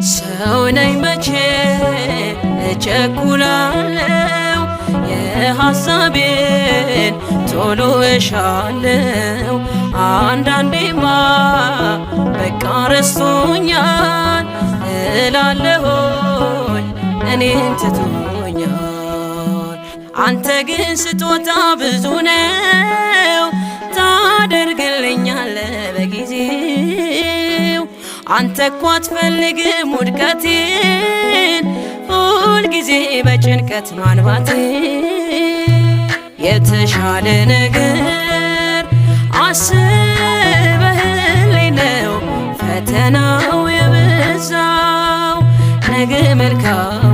ሰው ነኝ መቼ እቸኩላለሁ፣ የሐሳቤን ቶሎ እሻለሁ። አንዳንዴማ በቃ ረስቶኛል እላለሁኝ እኔን ትቶኛል። አንተ ግን ስጦታ ብዙ ነው ታደርግልኛለህ በጊዜው። አንተ እኮ አትፈልግም ውድቀቴን ሁልጊዜ በጭንቀት ማንባቴን። የተሻለ ነገር አስበህልኝ ነው ፈተናው የበዛው። ነገ መልካም